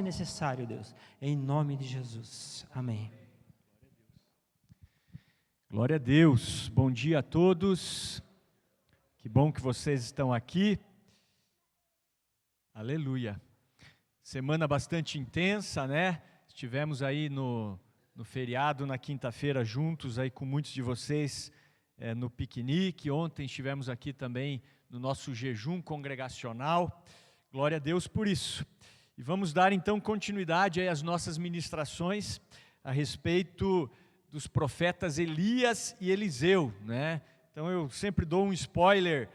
necessário, Deus, em nome de Jesus. Amém. Glória a Deus, bom dia a todos, que bom que vocês estão aqui, aleluia. Semana bastante intensa, né? Estivemos aí no feriado, na quinta-feira, juntos aí com muitos de vocês no piquenique. Ontem estivemos aqui também no nosso jejum congregacional, glória a Deus por isso. E vamos dar então continuidade aí às nossas ministrações a respeito dos profetas Elias e Eliseu, né? Então eu sempre dou um spoiler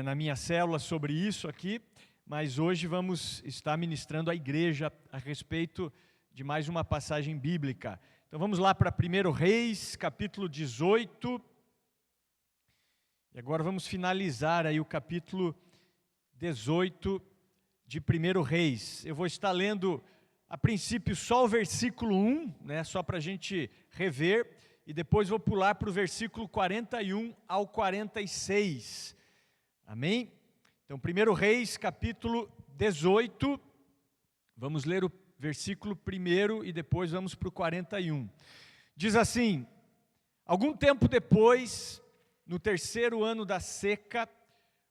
na minha célula sobre isso aqui, mas hoje vamos estar ministrando à igreja a respeito de mais uma passagem bíblica. Então vamos lá para 1 Reis, capítulo 18, e agora vamos finalizar aí o capítulo 18 de 1 Reis. Eu vou estar lendo a princípio só o versículo 1, né, só para a gente rever, e depois vou pular para o versículo 41 ao 46, amém? Então 1 Reis capítulo 18, vamos ler o versículo 1 e depois vamos para o 41, diz assim: algum tempo depois, no 3º ano da seca,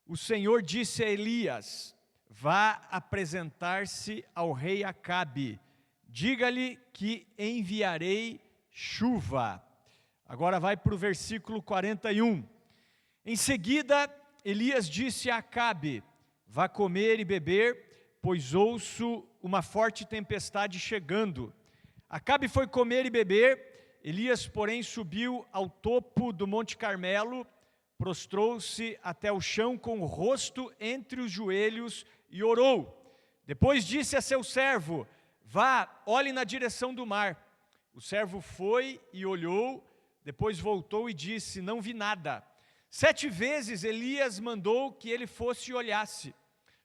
o Senhor disse a Elias: vá apresentar-se ao rei Acabe, diga-lhe que enviarei chuva. Agora vai para o versículo 41. Em seguida, Elias disse a Acabe: vá comer e beber, pois ouço uma forte tempestade chegando. Acabe foi comer e beber, Elias, porém, subiu ao topo do Monte Carmelo, prostrou-se até o chão com o rosto entre os joelhos e orou. Depois disse a seu servo: vá, olhe na direção do mar. O servo foi e olhou, depois voltou e disse: não vi nada. 7 vezes Elias mandou que ele fosse e olhasse.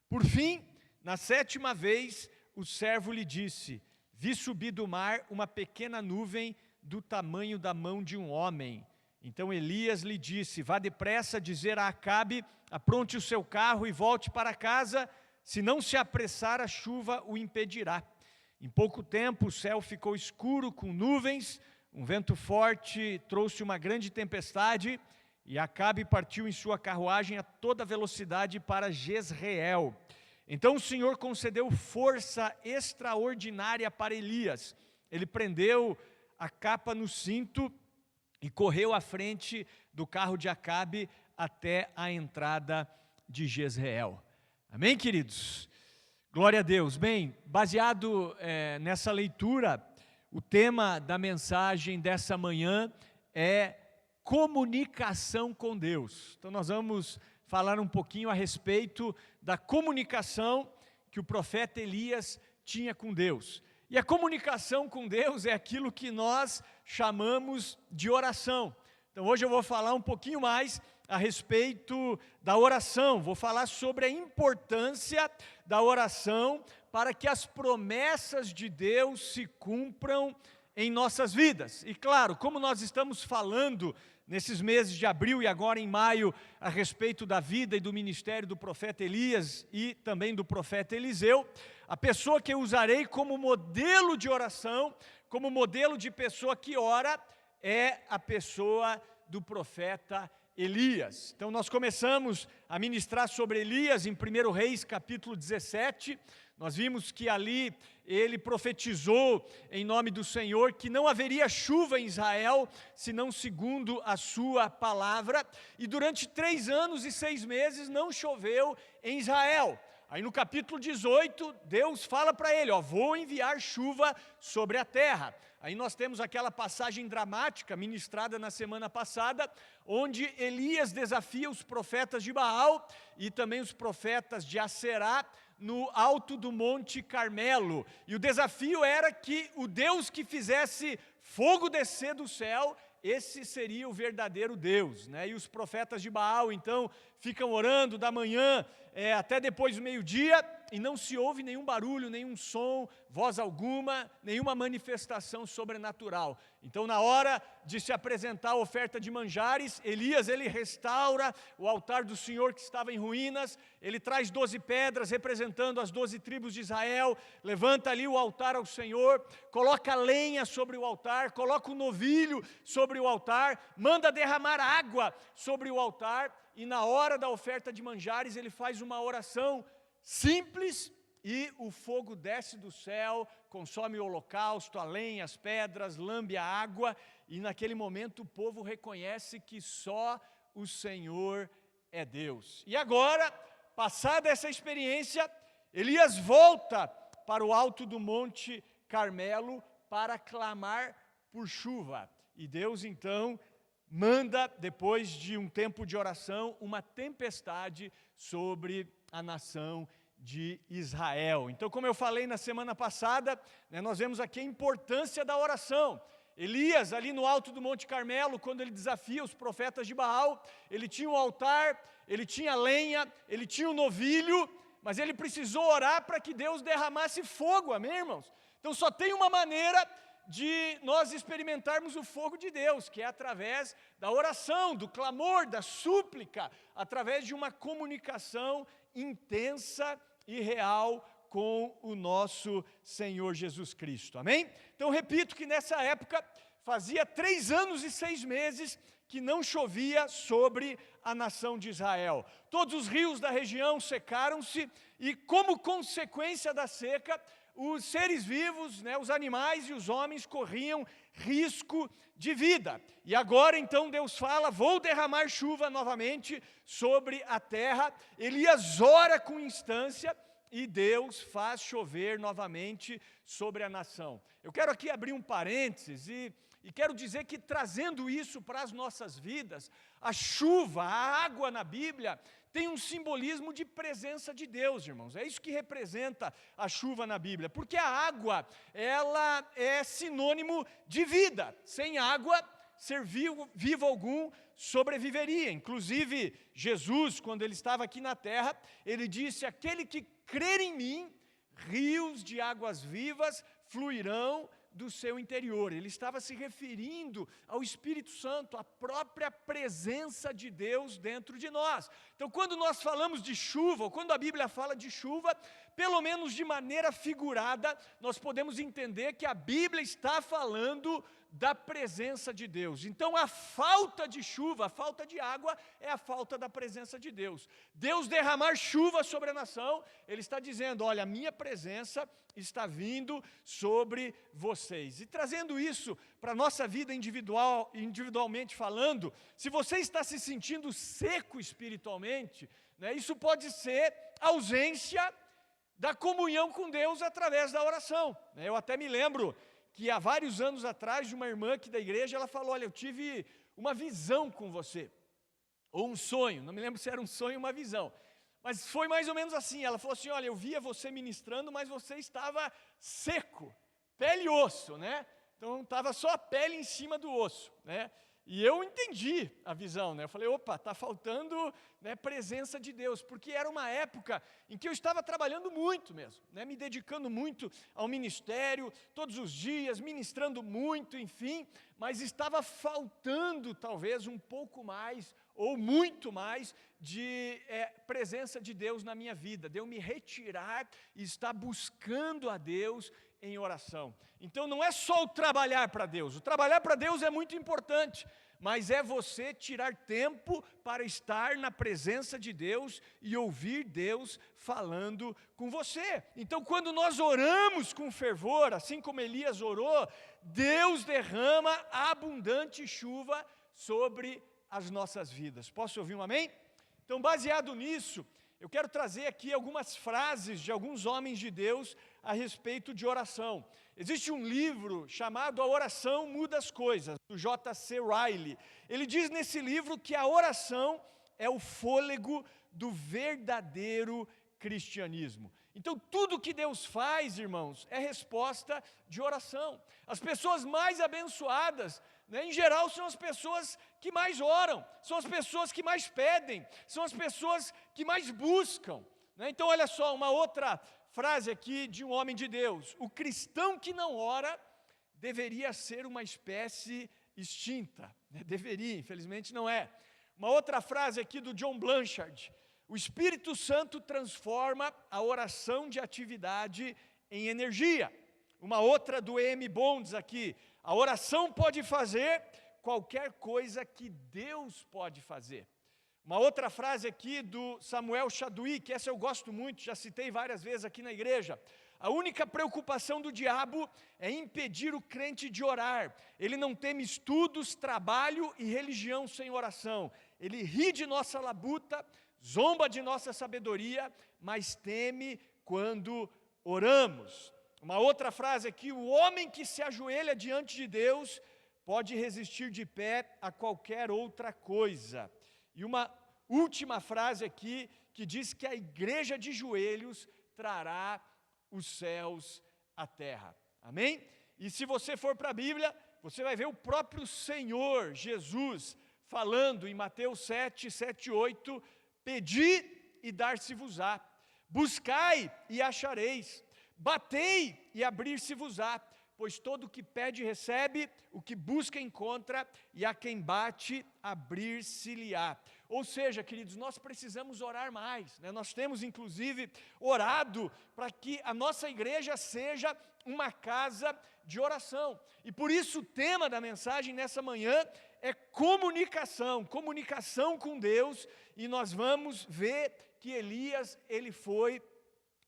Por fim, na 7ª vez, o servo lhe disse: vi subir do mar uma pequena nuvem do tamanho da mão de um homem. Então Elias lhe disse: vá depressa dizer a Acabe, apronte o seu carro e volte para casa, se não se apressar a chuva o impedirá. Em pouco tempo o céu ficou escuro com nuvens, um vento forte trouxe uma grande tempestade, e Acabe partiu em sua carruagem a toda velocidade para Jezreel. Então o Senhor concedeu força extraordinária para Elias. Ele prendeu a capa no cinto e correu à frente do carro de Acabe até a entrada de Jezreel. Amém, queridos? Glória a Deus. Bem, baseado nessa leitura, o tema da mensagem dessa manhã é comunicação com Deus. Então nós vamos falar um pouquinho a respeito da comunicação que o profeta Elias tinha com Deus. E a comunicação com Deus é aquilo que nós chamamos de oração. Então hoje eu vou falar um pouquinho mais a respeito da oração, vou falar sobre a importância da oração para que as promessas de Deus se cumpram em nossas vidas. E claro, como nós estamos falando nesses meses de abril e agora em maio a respeito da vida e do ministério do profeta Elias e também do profeta Eliseu, a pessoa que eu usarei como modelo de oração, como modelo de pessoa que ora, é a pessoa do profeta Elias. Então nós começamos a ministrar sobre Elias em 1 Reis capítulo 17, nós vimos que ali ele profetizou em nome do Senhor que não haveria chuva em Israel, senão segundo a sua palavra, e durante 3 anos e 6 meses não choveu em Israel. Aí no capítulo 18, Deus fala para ele, vou enviar chuva sobre a terra. Aí nós temos aquela passagem dramática ministrada na semana passada, onde Elias desafia os profetas de Baal e também os profetas de Aserá no alto do Monte Carmelo. E o desafio era que o Deus que fizesse fogo descer do céu, esse seria o verdadeiro Deus, né? E os profetas de Baal, então, ficam orando da manhã até depois do meio-dia, e não se ouve nenhum barulho, nenhum som, voz alguma, nenhuma manifestação sobrenatural. Então, na hora de se apresentar a oferta de manjares, Elias, ele restaura o altar do Senhor que estava em ruínas, ele traz 12 pedras representando as 12 tribos de Israel, levanta ali o altar ao Senhor, coloca lenha sobre o altar, coloca o novilho sobre o altar, manda derramar água sobre o altar, e na hora da oferta de manjares ele faz uma oração simples, e o fogo desce do céu, consome o holocausto, a lenha, as pedras, lambe a água, e naquele momento o povo reconhece que só o Senhor é Deus. E agora, passada essa experiência, Elias volta para o alto do Monte Carmelo para clamar por chuva. E Deus então manda, depois de um tempo de oração, uma tempestade sobre a nação de Israel. Então, como eu falei na semana passada, nós vemos aqui a importância da oração. Elias, ali no alto do Monte Carmelo, quando ele desafia os profetas de Baal, ele tinha um altar, ele tinha lenha, ele tinha um novilho, mas ele precisou orar para que Deus derramasse fogo, amém, irmãos? Então, só tem uma maneira de nós experimentarmos o fogo de Deus, que é através da oração, do clamor, da súplica, através de uma comunicação intensa e real com o nosso Senhor Jesus Cristo, amém? Então repito que nessa época, fazia 3 anos e 6 meses que não chovia sobre a nação de Israel. Todos os rios da região secaram-se e, como consequência da seca, os seres vivos, os animais e os homens corriam risco de vida. E agora então Deus fala, vou derramar chuva novamente sobre a terra. Elias ora com instância e Deus faz chover novamente sobre a nação. Eu quero aqui abrir um parênteses e quero dizer que, trazendo isso para as nossas vidas, a chuva, a água na Bíblia tem um simbolismo de presença de Deus, irmãos. É isso que representa a chuva na Bíblia, porque a água, ela é sinônimo de vida. Sem água, ser vivo algum sobreviveria. Inclusive, Jesus, quando ele estava aqui na terra, ele disse, aquele que crer em mim, rios de águas vivas fluirão do seu interior. Ele estava se referindo ao Espírito Santo, à própria presença de Deus dentro de nós. Então, quando nós falamos de chuva, ou quando a Bíblia fala de chuva, pelo menos de maneira figurada, nós podemos entender que a Bíblia está falando da presença de Deus. Então, a falta de chuva, a falta de água, é a falta da presença de Deus. Deus derramar chuva sobre a nação, Ele está dizendo, olha, a minha presença está vindo sobre vocês. E trazendo isso para a nossa vida individualmente falando, se você está se sentindo seco espiritualmente, isso pode ser ausência da comunhão com Deus através da oração. Eu até me lembro que há vários anos atrás, de uma irmã aqui da igreja, ela falou, olha, eu tive uma visão com você, ou um sonho, não me lembro se era um sonho ou uma visão, mas foi mais ou menos assim, ela falou assim, olha, eu via você ministrando, mas você estava seco, pele e osso, então estava só a pele em cima do osso, e eu entendi a visão, eu falei, opa, está faltando presença de Deus, porque era uma época em que eu estava trabalhando muito mesmo, me dedicando muito ao ministério, todos os dias, ministrando muito, enfim, mas estava faltando talvez um pouco mais, ou muito mais, de presença de Deus na minha vida, de eu me retirar e estar buscando a Deus em oração. Então não é só o trabalhar para Deus, o trabalhar para Deus é muito importante, mas é você tirar tempo para estar na presença de Deus e ouvir Deus falando com você. Então, quando nós oramos com fervor, assim como Elias orou, Deus derrama abundante chuva sobre as nossas vidas. Posso ouvir um amém? Então, baseado nisso, eu quero trazer aqui algumas frases de alguns homens de Deus a respeito de oração. Existe um livro chamado A Oração Muda as Coisas, do J.C. Riley. Ele diz nesse livro que a oração é o fôlego do verdadeiro cristianismo. Então, tudo que Deus faz, irmãos, é resposta de oração. As pessoas mais abençoadas, né, em geral são as pessoas que mais oram, são as pessoas que mais pedem, são as pessoas que mais buscam, né? Então olha só, uma outra frase aqui de um homem de Deus: o cristão que não ora deveria ser uma espécie extinta, né? Deveria, infelizmente não é. Uma outra frase aqui do John Blanchard: o Espírito Santo transforma a oração de atividade em energia. Uma outra do E.M. Bonds aqui: a oração pode fazer qualquer coisa que Deus pode fazer. Uma outra frase aqui do Samuel Chadwick, essa eu gosto muito, já citei várias vezes aqui na igreja: a única preocupação do diabo é impedir o crente de orar. Ele não teme estudos, trabalho e religião sem oração. Ele ri de nossa labuta, zomba de nossa sabedoria, mas teme quando oramos. Uma outra frase aqui: o homem que se ajoelha diante de Deus pode resistir de pé a qualquer outra coisa. E uma última frase aqui que diz que a igreja de joelhos trará os céus à terra. Amém? E se você for para a Bíblia, você vai ver o próprio Senhor Jesus falando em Mateus 7, 7 e 8: pedi e dar-se-vos-á, buscai e achareis, batei e abrir-se-vos-á, pois todo o que pede recebe, o que busca encontra, e a quem bate abrir-se-lhe-á. Ou seja, queridos, nós precisamos orar mais, né? Nós temos inclusive orado para que a nossa igreja seja uma casa de oração. E por isso o tema da mensagem nessa manhã é comunicação, comunicação com Deus, e nós vamos ver que Elias, ele foi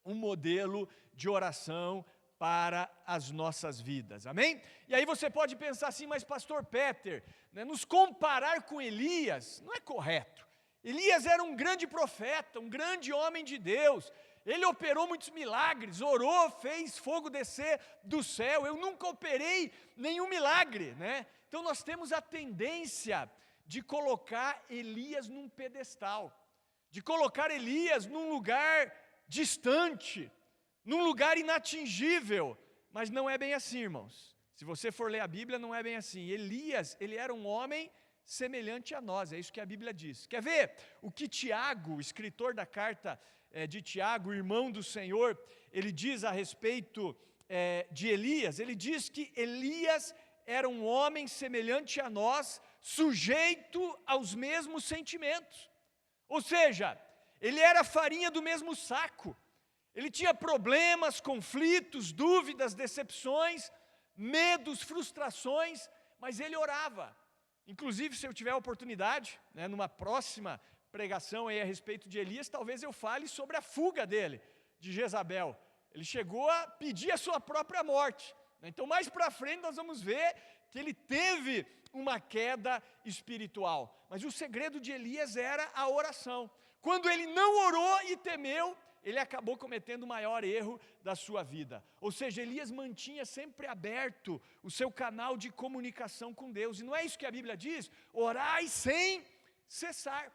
um modelo de oração para as nossas vidas, amém? E aí você pode pensar assim: mas pastor Peter, né, nos comparar com Elias não é correto. Elias era um grande profeta, um grande homem de Deus, ele operou muitos milagres, orou, fez fogo descer do céu. Eu nunca operei nenhum milagre, né? Então nós temos a tendência de colocar Elias num pedestal, de colocar Elias num lugar distante, num lugar inatingível, mas não é bem assim, irmãos. Se você for ler a Bíblia, não é bem assim. Elias, ele era um homem semelhante a nós, é isso que a Bíblia diz. Quer ver o que Tiago, o escritor da carta de Tiago, irmão do Senhor, ele diz a respeito de Elias? Ele diz que Elias era um homem semelhante a nós, sujeito aos mesmos sentimentos. Ou seja, ele era farinha do mesmo saco. Ele tinha problemas, conflitos, dúvidas, decepções, medos, frustrações, mas ele orava. Inclusive, se eu tiver a oportunidade, né, numa próxima pregação aí a respeito de Elias, talvez eu fale sobre a fuga dele, de Jezabel. Ele chegou a pedir a sua própria morte. Então, mais para frente, nós vamos ver que ele teve uma queda espiritual. Mas o segredo de Elias era a oração. Quando ele não orou e temeu, ele acabou cometendo o maior erro da sua vida. Ou seja, Elias mantinha sempre aberto o seu canal de comunicação com Deus. E não é isso que a Bíblia diz? Orai sem cessar.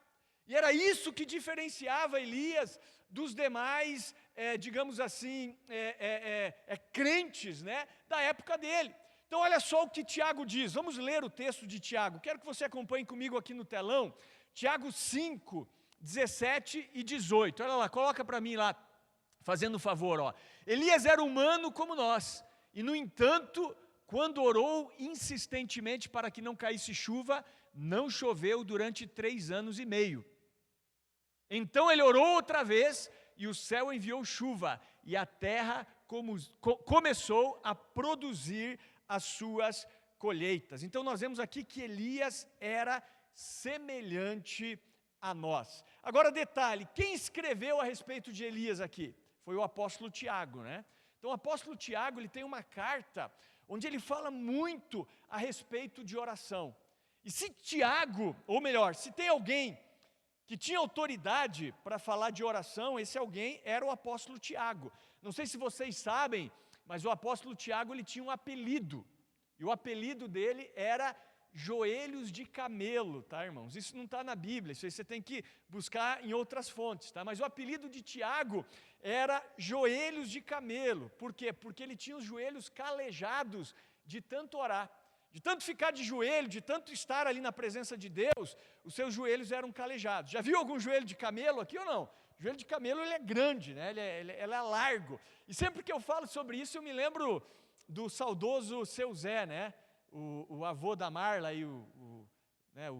E era isso que diferenciava Elias dos demais, digamos assim, crentes, né, da época dele. Então olha só o que Tiago diz. Vamos ler o texto de Tiago. Quero que você acompanhe comigo aqui no telão. Tiago 5, 17 e 18, olha lá, coloca para mim lá, fazendo um favor, ó. Elias era humano como nós, e no entanto, quando orou insistentemente para que não caísse chuva, não choveu durante 3 anos e meio. Então ele orou outra vez, e o céu enviou chuva, e a terra começou a produzir as suas colheitas. Então nós vemos aqui que Elias era semelhante a nós. Agora detalhe, quem escreveu a respeito de Elias aqui? Foi o apóstolo Tiago, né? Então o apóstolo Tiago, ele tem uma carta onde ele fala muito a respeito de oração. E se Tiago, ou melhor, se tem alguém que tinha autoridade para falar de oração, esse alguém era o apóstolo Tiago. Não sei se vocês sabem, mas o apóstolo Tiago, ele tinha um apelido. E o apelido dele era joelhos de camelo, tá, irmãos? Isso não está na Bíblia, isso aí você tem que buscar em outras fontes, tá? Mas o apelido de Tiago era joelhos de camelo. Por quê? Porque ele tinha os joelhos calejados de tanto orar. De tanto ficar de joelho, de tanto estar ali na presença de Deus, os seus joelhos eram calejados. Já viu algum joelho de camelo aqui ou não? O joelho de camelo ele é grande, né? ele é largo. E sempre que eu falo sobre isso, eu me lembro do saudoso Seu Zé, né? O avô da Marla e o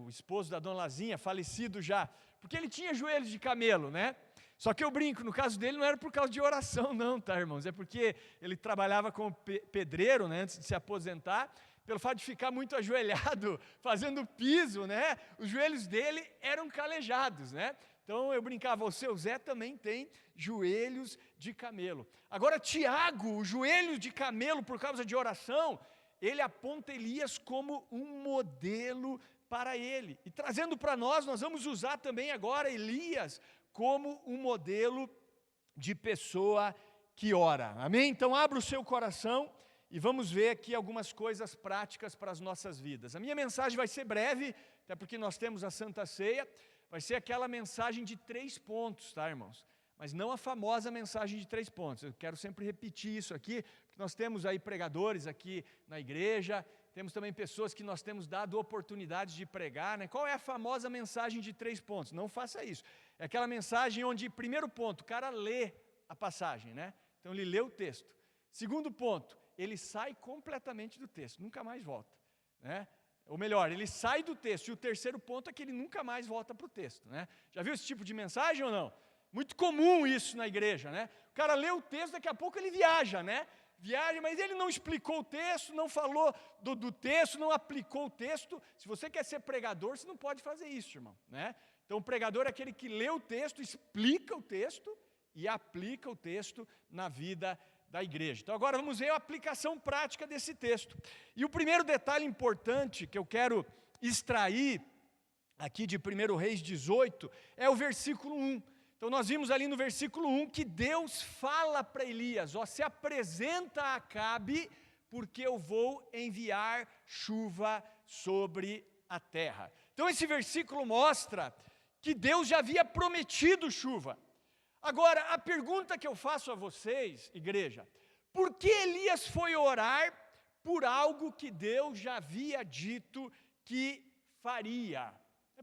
esposo da Dona Lazinha, falecido já. Porque ele tinha joelhos de camelo, né? Só que eu brinco, no caso dele não era por causa de oração não, tá, irmãos? É porque ele trabalhava como pedreiro, né, antes de se aposentar, pelo fato de ficar muito ajoelhado, fazendo piso, né? Os joelhos dele eram calejados, né? Então eu brincava, o Seu Zé também tem joelhos de camelo. Agora Tiago, o joelho de camelo por causa de oração, ele aponta Elias como um modelo para ele. E trazendo para nós vamos usar também agora Elias como um modelo de pessoa que ora. Amém? Então abra o seu coração e vamos ver aqui algumas coisas práticas para as nossas vidas. A minha mensagem vai ser breve, até porque nós temos a Santa Ceia, vai ser aquela mensagem de 3 pontos, tá, irmãos? Mas não a famosa mensagem de 3 pontos. Eu quero sempre repetir isso aqui, porque nós temos aí pregadores aqui na igreja, temos também pessoas que nós temos dado oportunidades de pregar, né? Qual é a famosa mensagem de 3 pontos? Não faça isso. É aquela mensagem onde, primeiro ponto, o cara lê a passagem, né? Então ele lê o texto. Segundo ponto, ele sai completamente do texto, nunca mais volta, né? Ou melhor, ele sai do texto. E o terceiro ponto é que ele nunca mais volta para o texto, né? Já viu esse tipo de mensagem ou não? Muito comum isso na igreja, né? O cara lê o texto, daqui a pouco ele viaja, né? Viaja, mas ele não explicou o texto, não falou do texto, não aplicou o texto. Se você quer ser pregador, você não pode fazer isso, irmão, né? Então o pregador é aquele que lê o texto, explica o texto e aplica o texto na vida da igreja. Então agora vamos ver a aplicação prática desse texto. E o primeiro detalhe importante que eu quero extrair aqui de 1 Reis 18 é o versículo 1. Então nós vimos ali no versículo 1 que Deus fala para Elias, se apresenta a Acabe, porque eu vou enviar chuva sobre a terra. Então esse versículo mostra que Deus já havia prometido chuva. Agora, a pergunta que eu faço a vocês, igreja, por que Elias foi orar por algo que Deus já havia dito que faria?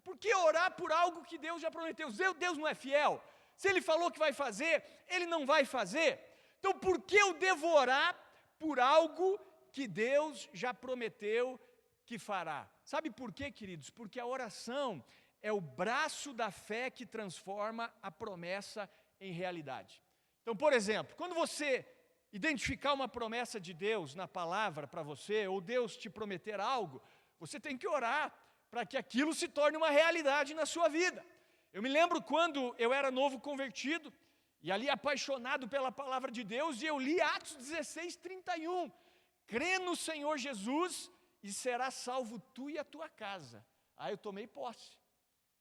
Por que orar por algo que Deus já prometeu? Deus não é fiel? Se Ele falou que vai fazer, Ele não vai fazer? Então por que eu devo orar por algo que Deus já prometeu que fará? Sabe por quê, queridos? Porque a oração é o braço da fé que transforma a promessa em realidade. Então, por exemplo, quando você identificar uma promessa de Deus na palavra para você, ou Deus te prometer algo, você tem que orar para que aquilo se torne uma realidade na sua vida. Eu me lembro quando eu era novo convertido, e ali apaixonado pela palavra de Deus, e eu li Atos 16:31, crê no Senhor Jesus e serás salvo tu e a tua casa. Aí eu tomei posse.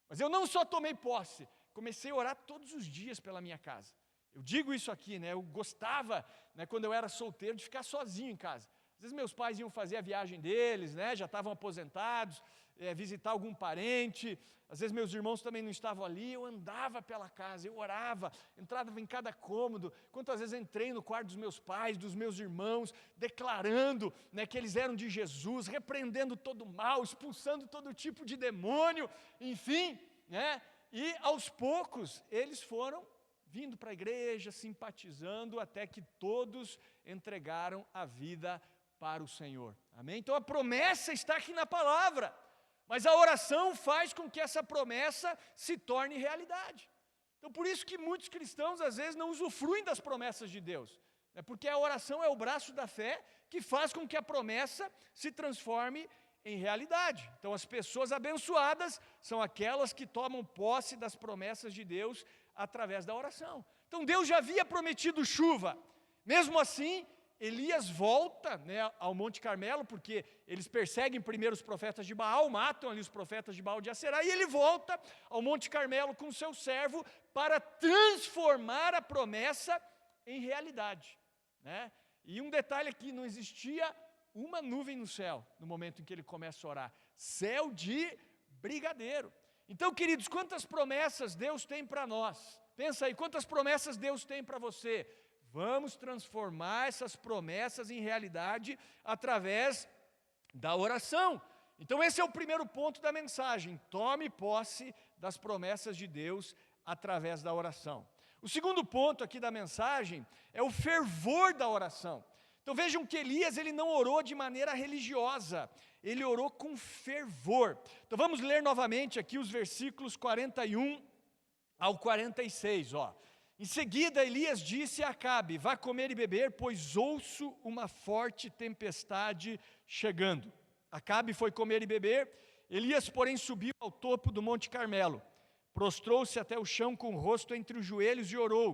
Mas eu não só tomei posse, comecei a orar todos os dias pela minha casa. Eu digo isso aqui, né? Eu gostava, né, quando eu era solteiro, de ficar sozinho em casa. Às vezes meus pais iam fazer a viagem deles, né? Já estavam aposentados, visitar algum parente. Às vezes meus irmãos também não estavam ali. Eu andava pela casa, eu orava, entrava em cada cômodo. Quantas vezes entrei no quarto dos meus pais, dos meus irmãos, declarando, né, que eles eram de Jesus, repreendendo todo o mal, expulsando todo tipo de demônio, enfim, né? E aos poucos eles foram vindo para a igreja, simpatizando, até que todos entregaram a vida para o Senhor. Amém? Então a promessa está aqui na palavra, mas a oração faz com que essa promessa se torne realidade. Então por isso que muitos cristãos às vezes não usufruem das promessas de Deus, né? Porque a oração é o braço da fé que faz com que a promessa se transforme em realidade. Então as pessoas abençoadas são aquelas que tomam posse das promessas de Deus através da oração. Então Deus já havia prometido chuva. Mesmo assim, Elias volta, né, ao Monte Carmelo, porque eles perseguem primeiro os profetas de Baal, matam ali os profetas de Baal de Aserá, e ele volta ao Monte Carmelo com seu servo para transformar a promessa em realidade, né? E um detalhe aqui, não existia uma nuvem no céu no momento em que ele começa a orar, céu de brigadeiro. Então, queridos, quantas promessas Deus tem para nós? Pensa aí, quantas promessas Deus tem para você? Vamos transformar essas promessas em realidade através da oração. Então esse é o primeiro ponto da mensagem: tome posse das promessas de Deus através da oração. O segundo ponto aqui da mensagem é o fervor da oração. Então vejam que Elias, ele não orou de maneira religiosa, ele orou com fervor. Então vamos ler novamente aqui os versículos 41 ao 46, ó. Em seguida Elias disse a Acabe: vá comer e beber, pois ouço uma forte tempestade chegando. Acabe foi comer e beber. Elias, porém, subiu ao topo do Monte Carmelo, prostrou-se até o chão com o rosto entre os joelhos e orou.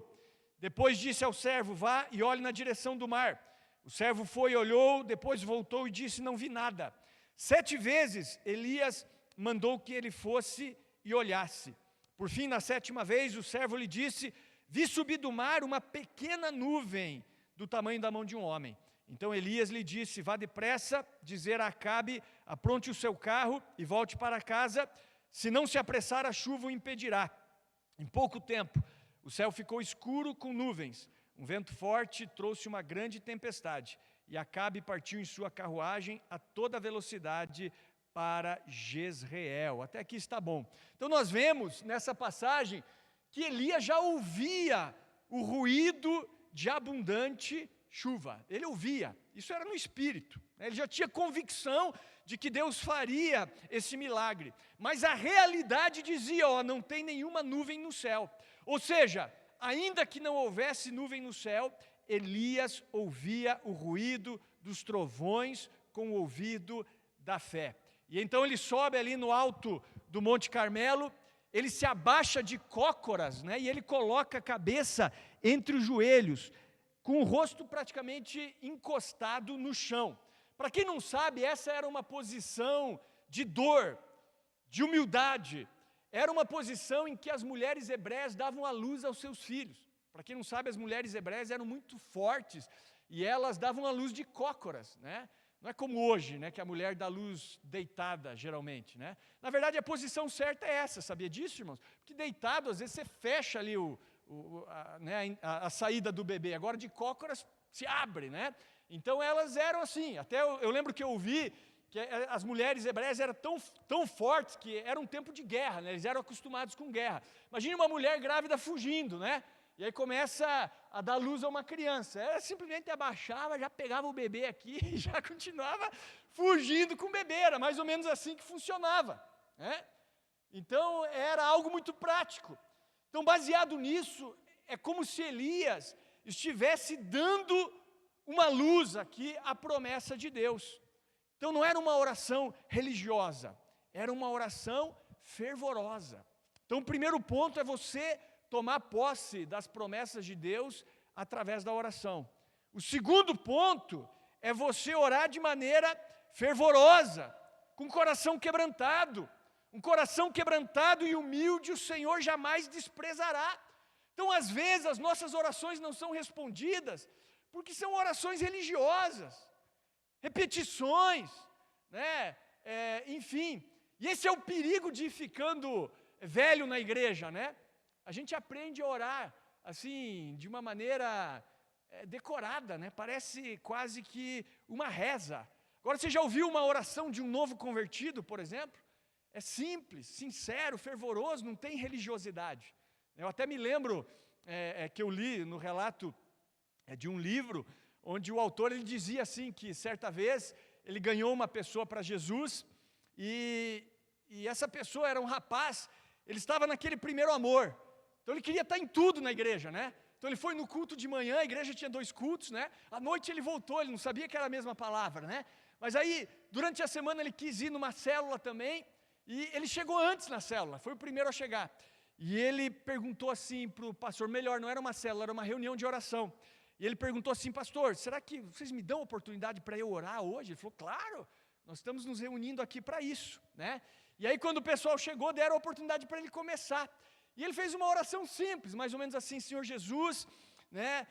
Depois disse ao servo: vá e olhe na direção do mar. O servo foi e olhou, depois voltou e disse: não vi nada. 7 vezes Elias mandou que ele fosse e olhasse. Por fim, na 7ª vez, o servo lhe disse: vi subir do mar uma pequena nuvem do tamanho da mão de um homem. Então Elias lhe disse: vá depressa dizer a Acabe: apronte o seu carro e volte para casa, se não se apressar a chuva o impedirá. Em pouco tempo o céu ficou escuro com nuvens, um vento forte trouxe uma grande tempestade, e Acabe partiu em sua carruagem a toda velocidade para Jezreel. Até aqui está bom. Então nós vemos nessa passagem que Elias já ouvia o ruído de abundante chuva. Ele ouvia, isso era no espírito. Ele já tinha convicção de que Deus faria esse milagre. Mas a realidade dizia: ó, não tem nenhuma nuvem no céu. Ou seja, ainda que não houvesse nuvem no céu, Elias ouvia o ruído dos trovões com o ouvido da fé. E então ele sobe ali no alto do Monte Carmelo, ele se abaixa de cócoras, né, e ele coloca a cabeça entre os joelhos, com o rosto praticamente encostado no chão. Para quem não sabe, essa era uma posição de dor, de humildade. Era uma posição em que as mulheres hebreias davam à luz aos seus filhos. Para quem não sabe, as mulheres hebreias eram muito fortes e elas davam à luz de cócoras, né? Não é como hoje, né, que a mulher dá luz deitada, geralmente, né? Na verdade, a posição certa é essa, sabia disso, irmãos? Porque deitado, às vezes você fecha ali a saída do bebê. Agora, de cócoras, se abre, né? Então, elas eram assim. Até eu lembro que eu ouvi que as mulheres hebreias eram tão fortes que era um tempo de guerra, né? Eles eram acostumados com guerra. Imagine uma mulher grávida fugindo, né? E aí começa a dar luz a uma criança. Ela simplesmente abaixava, já pegava o bebê aqui e já continuava fugindo com o bebê. Era mais ou menos assim que funcionava, né? Então era algo muito prático. Então, baseado nisso, é como se Elias estivesse dando uma luz aqui à promessa de Deus. Então não era uma oração religiosa, era uma oração fervorosa. Então o primeiro ponto é você tomar posse das promessas de Deus através da oração. O segundo ponto é você orar de maneira fervorosa, com o coração quebrantado. Um coração quebrantado e humilde o Senhor jamais desprezará. Então, às vezes, as nossas orações não são respondidas porque são orações religiosas, repetições, né? Enfim. E esse é o perigo de ir ficando velho na igreja, né? A gente aprende a orar, assim, de uma maneira decorada, né? Parece quase que uma reza. Agora, você já ouviu uma oração de um novo convertido, por exemplo? É simples, sincero, fervoroso, não tem religiosidade. Eu até me lembro que eu li no relato de um livro, onde o autor ele dizia assim, que certa vez ele ganhou uma pessoa para Jesus, e essa pessoa era um rapaz, ele estava naquele primeiro amor. Então ele queria estar em tudo na igreja, né? Então ele foi no culto de manhã, a igreja tinha 2 cultos, né? À noite ele voltou, ele não sabia que era a mesma palavra, né? Mas aí, durante a semana ele quis ir numa célula também, e ele chegou antes na célula, foi o primeiro a chegar. E ele perguntou assim para o pastor, melhor, não era uma célula, era uma reunião de oração. E ele perguntou assim, pastor, será que vocês me dão oportunidade para eu orar hoje? Ele falou, claro, nós estamos nos reunindo aqui para isso, né? E aí quando o pessoal chegou, deram a oportunidade para ele começar. E ele fez uma oração simples, mais ou menos assim, Senhor Jesus, né,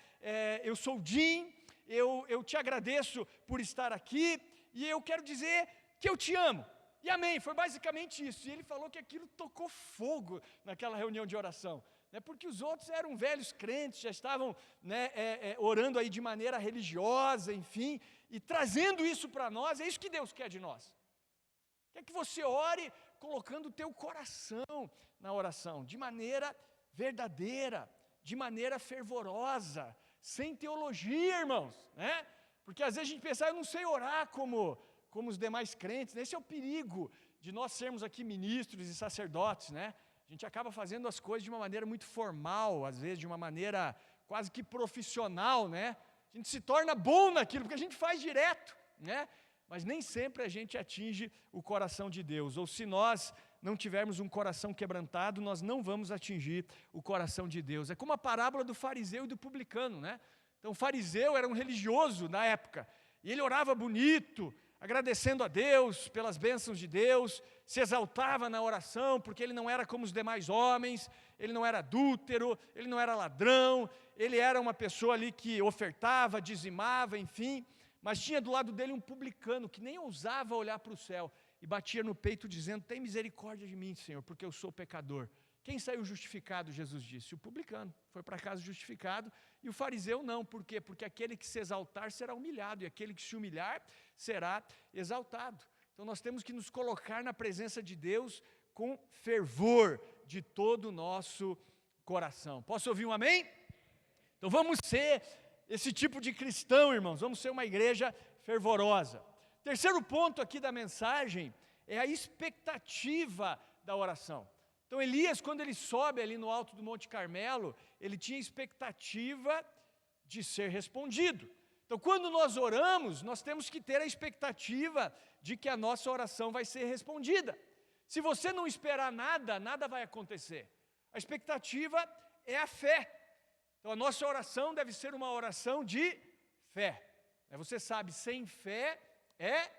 eu sou o Jim, eu te agradeço por estar aqui, e eu quero dizer que eu te amo. E amém, foi basicamente isso. E ele falou que aquilo tocou fogo naquela reunião de oração. porque os outros eram velhos crentes, já estavam, né, orando aí de maneira religiosa, enfim, e trazendo isso para nós. É isso que Deus quer de nós. Quer que você ore colocando o teu coração na oração, de maneira verdadeira, de maneira fervorosa, sem teologia, irmãos, né? Porque às vezes a gente pensa, eu não sei orar como os demais crentes, né? Esse é o perigo de nós sermos aqui ministros e sacerdotes, né? A gente acaba fazendo as coisas de uma maneira muito formal, às vezes de uma maneira quase que profissional, né? A gente se torna bom naquilo, porque a gente faz direto, né? Mas nem sempre a gente atinge o coração de Deus, ou se nós não tivermos um coração quebrantado, nós não vamos atingir o coração de Deus. É como a parábola do fariseu e do publicano, né? Então o fariseu era um religioso na época, e ele orava bonito, agradecendo a Deus pelas bênçãos de Deus, se exaltava na oração, porque ele não era como os demais homens, ele não era adúltero, ele não era ladrão, ele era uma pessoa ali que ofertava, dizimava, enfim, mas tinha do lado dele um publicano que nem ousava olhar para o céu e batia no peito dizendo, tem misericórdia de mim, Senhor, porque eu sou pecador. Quem saiu justificado, Jesus disse? O publicano, foi para casa justificado, e o fariseu não. Por quê? Porque aquele que se exaltar será humilhado, e aquele que se humilhar será exaltado. Então nós temos que nos colocar na presença de Deus com fervor de todo o nosso coração. Posso ouvir um amém? Então vamos ser esse tipo de cristão, irmãos, vamos ser uma igreja fervorosa. Terceiro ponto aqui da mensagem é a expectativa da oração. Então Elias, quando ele sobe ali no alto do Monte Carmelo, ele tinha expectativa de ser respondido. Então quando nós oramos, nós temos que ter a expectativa de que a nossa oração vai ser respondida. Se você não esperar nada, nada vai acontecer. A expectativa é a fé. Então a nossa oração deve ser uma oração de fé. Você sabe, sem fé é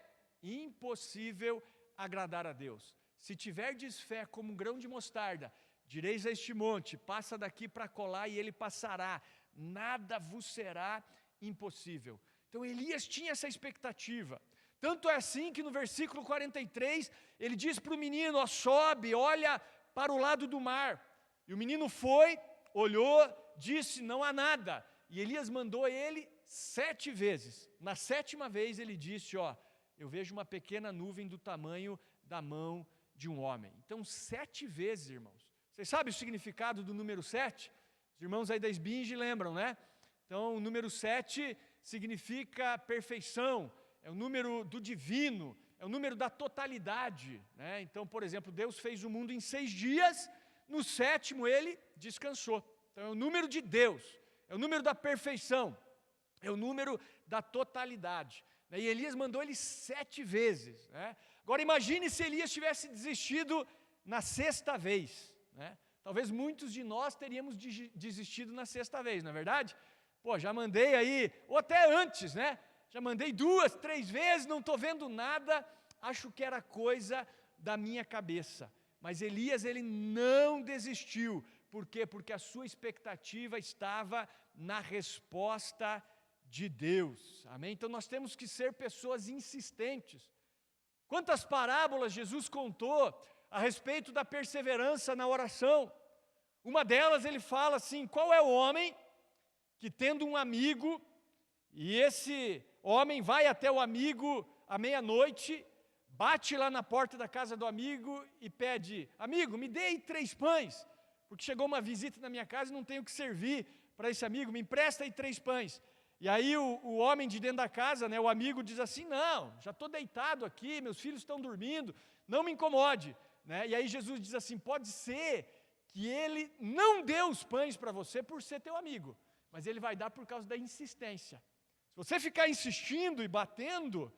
impossível agradar a Deus. Se tiverdes fé como um grão de mostarda, direis a este monte, passa daqui para colar e ele passará, nada vos será impossível. Então Elias tinha essa expectativa. Tanto é assim que no versículo 43, ele diz para o menino, ó, sobe, olha para o lado do mar. E o menino foi, olhou, disse, não há nada. E Elias mandou ele 7 vezes. Na 7ª vez ele disse, ó, eu vejo uma pequena nuvem do tamanho da mão de um homem. Então 7 vezes, irmãos. Vocês sabem o significado do número 7? Os irmãos aí da Esbinge lembram, né? Então o número 7 significa perfeição, é o número do divino, é o número da totalidade, né? Então, por exemplo, Deus fez o mundo em 6 dias, no 7º ele descansou. Então é o número de Deus, é o número da perfeição, é o número da totalidade. E Elias mandou ele 7 vezes, né? Agora imagine se Elias tivesse desistido na 6ª vez, né? Talvez muitos de nós teríamos desistido na 6ª vez, não é verdade? Pô, já mandei aí, ou até antes, né? Já mandei 2, 3 vezes, não estou vendo nada, acho que era coisa da minha cabeça. Mas Elias, ele não desistiu. Por quê? Porque a sua expectativa estava na resposta de Deus. Amém? Então nós temos que ser pessoas insistentes. Quantas parábolas Jesus contou a respeito da perseverança na oração? Uma delas ele fala assim, qual é o homem que tendo um amigo, e esse homem vai até o amigo à meia-noite, bate lá na porta da casa do amigo e pede, amigo, me dê aí 3 pães, porque chegou uma visita na minha casa e não tenho o que servir para esse amigo, me empresta aí 3 pães. E aí o homem de dentro da casa, né, o amigo diz assim, não, já estou deitado aqui, meus filhos estão dormindo, não me incomode, né? E aí Jesus diz assim, pode ser que ele não dê os pães para você por ser teu amigo, mas ele vai dar por causa da insistência. Se você ficar insistindo e batendo,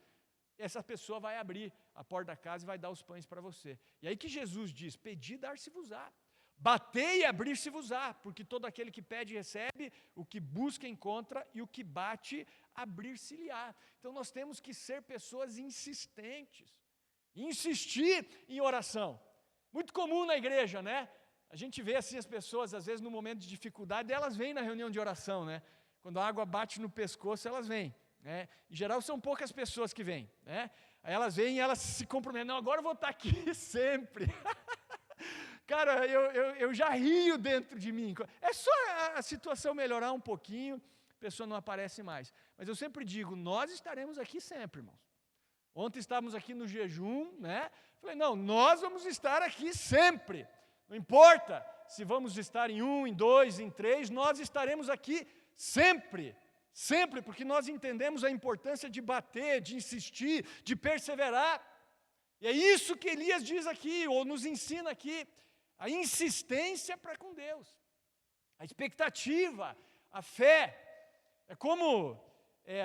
essa pessoa vai abrir a porta da casa e vai dar os pães para você. E aí que Jesus diz, pedi, dar-se-vos-á. Batei e abrir-se-vos-á, porque todo aquele que pede recebe, o que busca encontra, e o que bate, abrir-se-lhe-á. Então nós temos que ser pessoas insistentes, insistir em oração. Muito comum na igreja, né? A gente vê assim as pessoas, às vezes no momento de dificuldade, elas vêm na reunião de oração, né? Quando a água bate no pescoço, elas vêm, né? Em geral são poucas pessoas que vêm, né? Aí elas vêm e elas se comprometem, não, agora eu vou estar aqui sempre. Cara, eu já rio dentro de mim. É só a situação melhorar um pouquinho, a pessoa não aparece mais. Mas eu sempre digo, nós estaremos aqui sempre, irmãos. Ontem estávamos aqui no jejum, né? Falei, não, nós vamos estar aqui sempre. Não importa se vamos estar em 1, em 2, em 3, nós estaremos aqui sempre. Sempre, porque nós entendemos a importância de bater, de insistir, de perseverar. E é isso que Elias diz aqui, ou nos ensina aqui, a insistência para com Deus, a expectativa, a fé. É como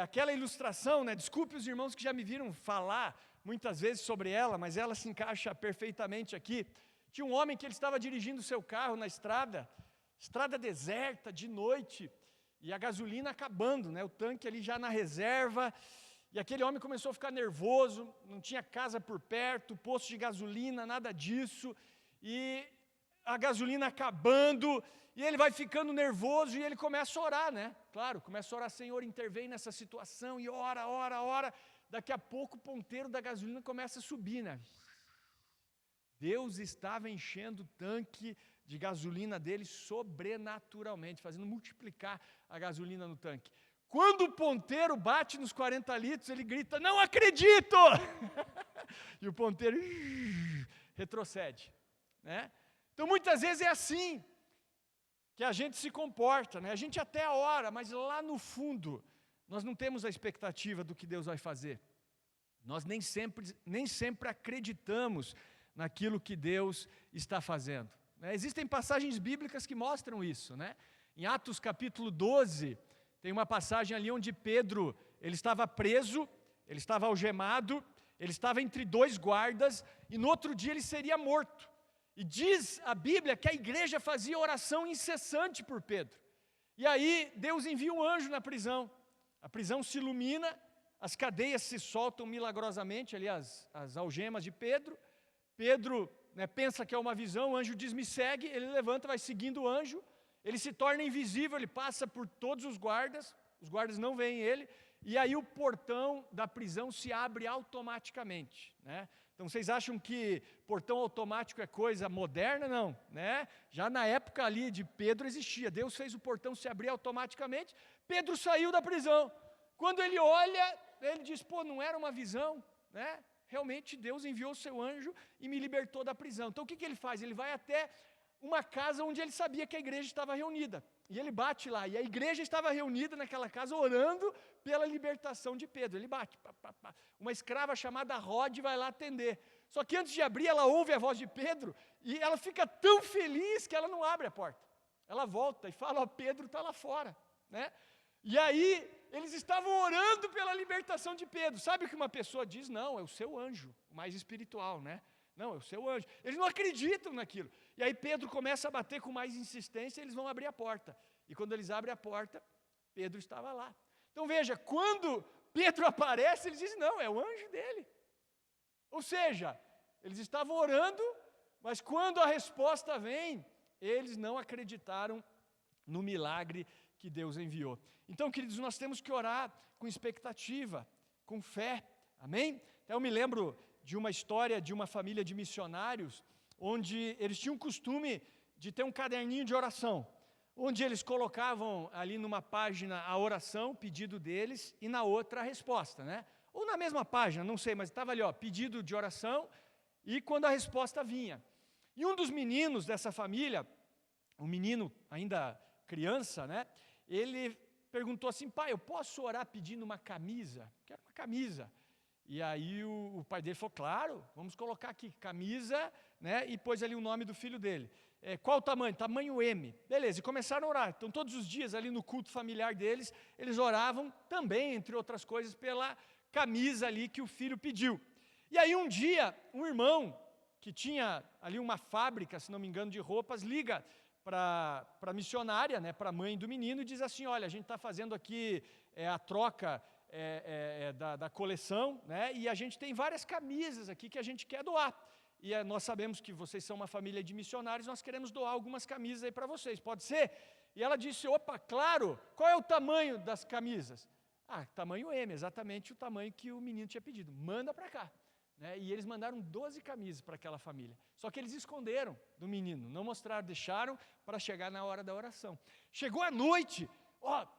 aquela ilustração, né? Desculpe os irmãos que já me viram falar muitas vezes sobre ela, mas ela se encaixa perfeitamente aqui. Tinha um homem que ele estava dirigindo o seu carro na estrada deserta, de noite, e a gasolina acabando, né? O tanque ali já na reserva, e aquele homem começou a ficar nervoso, não tinha casa por perto, posto de gasolina, nada disso, e a gasolina acabando, e ele vai ficando nervoso, e ele começa a orar, né? Claro, começa a orar, Senhor, intervém nessa situação, e ora, daqui a pouco o ponteiro da gasolina começa a subir, né? Deus estava enchendo o tanque de gasolina dele sobrenaturalmente, fazendo multiplicar a gasolina no tanque. Quando o ponteiro bate nos 40 litros, ele grita, não acredito! E o ponteiro retrocede, né? Então muitas vezes é assim que a gente se comporta, né? A gente até ora, mas lá no fundo, nós não temos a expectativa do que Deus vai fazer. Nós nem sempre acreditamos naquilo que Deus está fazendo. Existem passagens bíblicas que mostram isso, né? Em Atos capítulo 12, tem uma passagem ali onde Pedro, ele estava preso, ele estava algemado, ele estava entre 2 guardas, e no outro dia ele seria morto. E diz a Bíblia que a igreja fazia oração incessante por Pedro. E aí Deus envia um anjo na prisão, a prisão se ilumina, as cadeias se soltam milagrosamente, ali as algemas de Pedro, pensa que é uma visão, o anjo diz, me segue, ele levanta, vai seguindo o anjo, ele se torna invisível, ele passa por todos os guardas não veem ele, e aí o portão da prisão se abre automaticamente, né? Então vocês acham que portão automático é coisa moderna? Não, né? Já na época ali de Pedro existia, Deus fez o portão se abrir automaticamente, Pedro saiu da prisão, quando ele olha, ele diz, não era uma visão, né? Realmente Deus enviou o seu anjo e me libertou da prisão. Então o que ele faz? Ele vai até uma casa onde ele sabia que a igreja estava reunida. E ele bate lá, e a igreja estava reunida naquela casa orando pela libertação de Pedro. Ele bate, uma escrava chamada Rod vai lá atender. Só que antes de abrir, ela ouve a voz de Pedro, e ela fica tão feliz que ela não abre a porta. Ela volta e fala, Pedro está lá fora, né? E aí, eles estavam orando pela libertação de Pedro. Sabe o que uma pessoa diz? Não, é o seu anjo, o mais espiritual, né? Não, é o seu anjo. Eles não acreditam naquilo. E aí Pedro começa a bater com mais insistência, e eles vão abrir a porta. E quando eles abrem a porta, Pedro estava lá. Então veja, quando Pedro aparece, eles dizem, não, é o anjo dele. Ou seja, eles estavam orando, mas quando a resposta vem, eles não acreditaram no milagre que Deus enviou. Então, queridos, nós temos que orar com expectativa, com fé, amém? Então, eu me lembro de uma história de uma família de missionários, onde eles tinham o costume de ter um caderninho de oração, onde eles colocavam ali numa página a oração, o pedido deles, e na outra a resposta, né? Ou na mesma página, não sei, mas estava ali, pedido de oração, e quando a resposta vinha. E um dos meninos dessa família, um menino ainda criança, né? Ele perguntou assim, pai, eu posso orar pedindo uma camisa? Quero uma camisa. E aí o pai dele falou, claro, vamos colocar aqui, camisa, né? E pôs ali o nome do filho dele. Qual o tamanho? Tamanho M. Beleza, e começaram a orar. Então todos os dias ali no culto familiar deles, eles oravam também, entre outras coisas, pela camisa ali que o filho pediu. E aí um dia, um irmão que tinha ali uma fábrica, se não me engano, de roupas, liga para a missionária, né, para a mãe do menino, e diz assim, olha, a gente está fazendo aqui a troca da coleção, né, e a gente tem várias camisas aqui que a gente quer doar. E nós sabemos que vocês são uma família de missionários, nós queremos doar algumas camisas aí para vocês, pode ser? E ela disse, opa, claro, qual é o tamanho das camisas? Tamanho M, exatamente o tamanho que o menino tinha pedido, manda para cá. né? E eles mandaram 12 camisas para aquela família. Só que eles esconderam do menino, não mostraram, deixaram para chegar na hora da oração. Chegou a noite,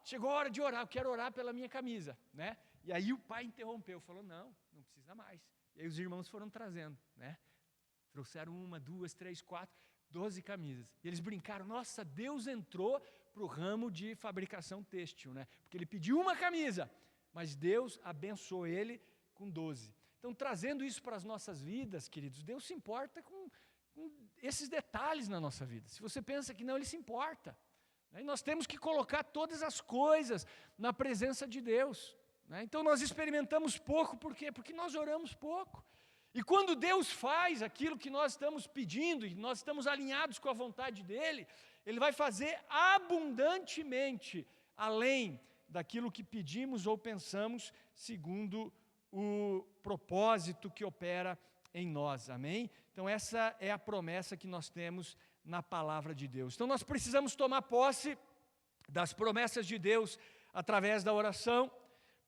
chegou a hora de orar, eu quero orar pela minha camisa, né? E aí o pai interrompeu, falou, não precisa mais. E aí os irmãos foram trazendo, né? Trouxeram 1, 2, 3, 4, 12 camisas. E eles brincaram, nossa, Deus entrou para o ramo de fabricação têxtil, né? Porque ele pediu uma camisa, mas Deus abençoou ele com 12. Então, trazendo isso para as nossas vidas, queridos, Deus se importa com esses detalhes na nossa vida. Se você pensa que não, Ele se importa. E nós temos que colocar todas as coisas na presença de Deus. Então, nós experimentamos pouco, por quê? Porque nós oramos pouco. E quando Deus faz aquilo que nós estamos pedindo, e nós estamos alinhados com a vontade dEle, Ele vai fazer abundantemente, além daquilo que pedimos ou pensamos, segundo o propósito que opera em nós, amém? Então essa é a promessa que nós temos na palavra de Deus. Então nós precisamos tomar posse das promessas de Deus através da oração,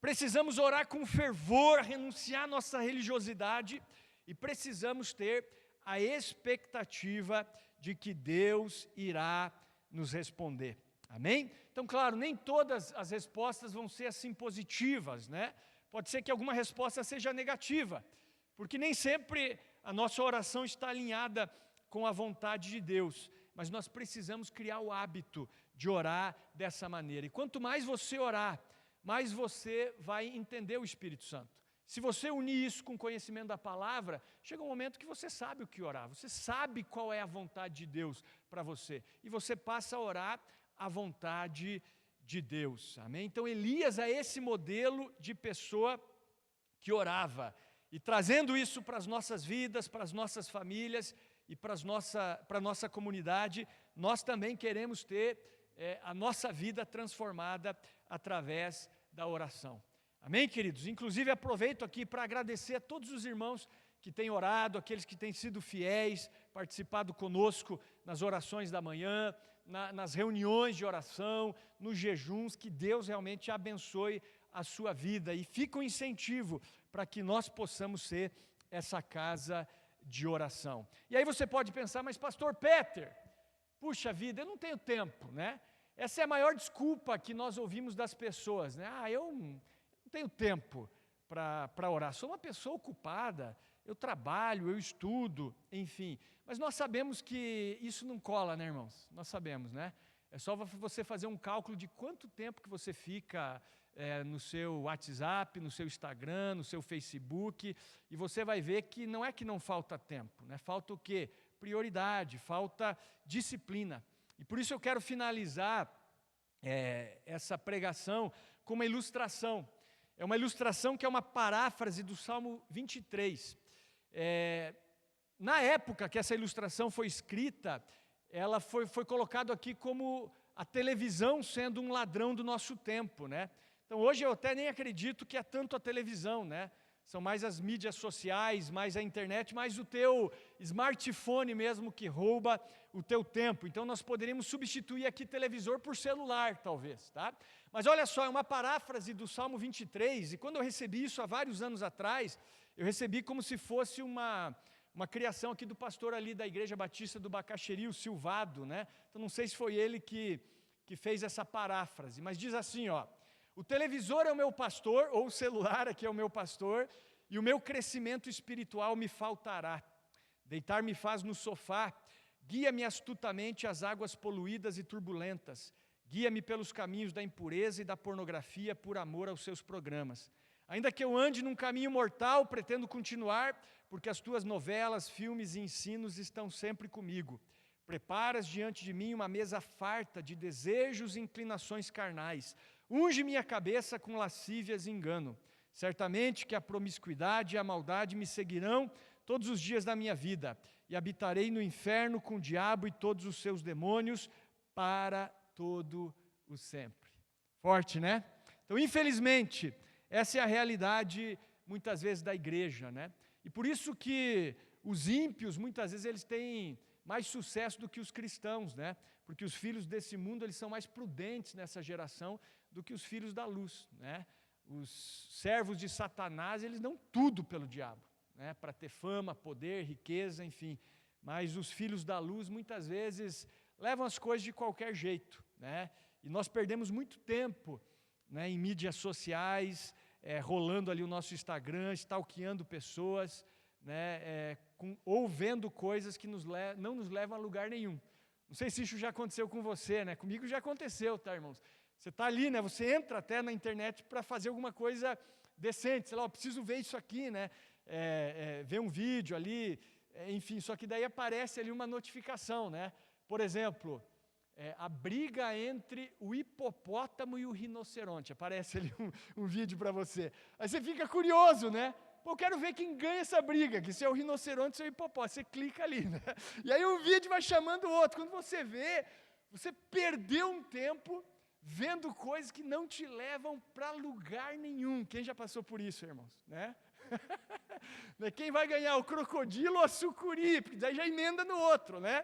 precisamos orar com fervor, renunciar à nossa religiosidade e precisamos ter a expectativa de que Deus irá nos responder, amém? Então claro, nem todas as respostas vão ser assim positivas, né? Pode ser que alguma resposta seja negativa, porque nem sempre a nossa oração está alinhada com a vontade de Deus, mas nós precisamos criar o hábito de orar dessa maneira. E quanto mais você orar, mais você vai entender o Espírito Santo. Se você unir isso com o conhecimento da palavra, chega um momento que você sabe o que orar, você sabe qual é a vontade de Deus para você, e você passa a orar a vontade de Deus, amém? Então Elias é esse modelo de pessoa que orava, e trazendo isso para as nossas vidas, para as nossas famílias e para a nossa comunidade, nós também queremos ter a nossa vida transformada através da oração, amém, queridos? Inclusive aproveito aqui para agradecer a todos os irmãos que têm orado, aqueles que têm sido fiéis, participado conosco nas orações da manhã, nas reuniões de oração, nos jejuns, que Deus realmente abençoe a sua vida e fica um incentivo para que nós possamos ser essa casa de oração. E aí você pode pensar, mas pastor Peter, puxa vida, eu não tenho tempo, né? Essa é a maior desculpa que nós ouvimos das pessoas, né? Eu não tenho tempo para orar, sou uma pessoa ocupada, eu trabalho, eu estudo, enfim. Mas nós sabemos que isso não cola, né, irmãos? Nós sabemos, né? É só você fazer um cálculo de quanto tempo que você fica no seu WhatsApp, no seu Instagram, no seu Facebook, e você vai ver que não é que não falta tempo, né? Falta o quê? Prioridade, falta disciplina. E por isso eu quero finalizar essa pregação com uma ilustração. É uma ilustração que é uma paráfrase do Salmo 23. Na época que essa ilustração foi escrita, ela foi colocado aqui como a televisão sendo um ladrão do nosso tempo, né? Então hoje eu até nem acredito que é tanto a televisão, né? São mais as mídias sociais, mais a internet, mais o teu smartphone mesmo que rouba o teu tempo. Então nós poderíamos substituir aqui televisor por celular, talvez, tá? Mas olha só, é uma paráfrase do Salmo 23, e quando eu recebi isso há vários anos atrás, eu recebi como se fosse uma criação aqui do pastor ali da Igreja Batista do Bacaxeri, o Silvado, né? Então não sei se foi ele que fez essa paráfrase, mas diz assim, ó: o televisor é o meu pastor, ou o celular aqui é o meu pastor, e o meu crescimento espiritual me faltará. Deitar-me faz no sofá, guia-me astutamente às águas poluídas e turbulentas, guia-me pelos caminhos da impureza e da pornografia por amor aos seus programas. Ainda que eu ande num caminho mortal, pretendo continuar, porque as tuas novelas, filmes e ensinos estão sempre comigo. Preparas diante de mim uma mesa farta de desejos e inclinações carnais. Unge minha cabeça com lascívias e engano. Certamente que a promiscuidade e a maldade me seguirão todos os dias da minha vida, e habitarei no inferno com o diabo e todos os seus demônios para todo o sempre. Forte, né? Então, infelizmente, essa é a realidade, muitas vezes, da igreja, né? E por isso que os ímpios, muitas vezes, eles têm mais sucesso do que os cristãos, né? Porque os filhos desse mundo, eles são mais prudentes nessa geração do que os filhos da luz, né? Os servos de Satanás, eles dão tudo pelo diabo, né, para ter fama, poder, riqueza, enfim. Mas os filhos da luz muitas vezes levam as coisas de qualquer jeito, né? E nós perdemos muito tempo, né, em mídias sociais, rolando ali o nosso Instagram, stalkeando pessoas, né, ou vendo coisas que não nos levam a lugar nenhum. Não sei se isso já aconteceu com você, né? Comigo já aconteceu, tá, irmãos? Você está ali, né? Você entra até na internet para fazer alguma coisa decente, sei lá, eu preciso ver isso aqui, né? Ver um vídeo ali, enfim, só que daí aparece ali uma notificação, né? Por exemplo, a briga entre o hipopótamo e o rinoceronte. Aparece ali um vídeo para você. Aí você fica curioso, né? Pô, eu quero ver quem ganha essa briga, que se é o rinoceronte ou o hipopótamo. Você clica ali, né? E aí um vídeo vai chamando o outro. Quando você vê, você perdeu um tempo vendo coisas que não te levam para lugar nenhum. Quem já passou por isso, irmãos? Né? Quem vai ganhar, o crocodilo ou a sucuri? Porque daí já emenda no outro, né?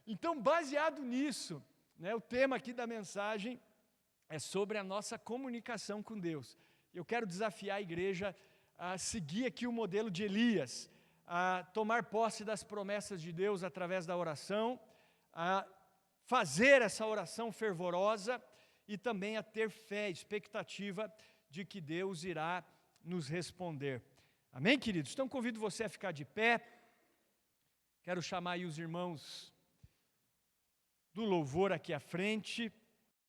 Então, baseado nisso, né, o tema aqui da mensagem é sobre a nossa comunicação com Deus. Eu quero desafiar a igreja a seguir aqui o modelo de Elias, a tomar posse das promessas de Deus através da oração, a fazer essa oração fervorosa e também a ter fé, expectativa de que Deus irá nos responder. Amém, queridos? Então convido você a ficar de pé. Quero chamar aí os irmãos do louvor aqui à frente.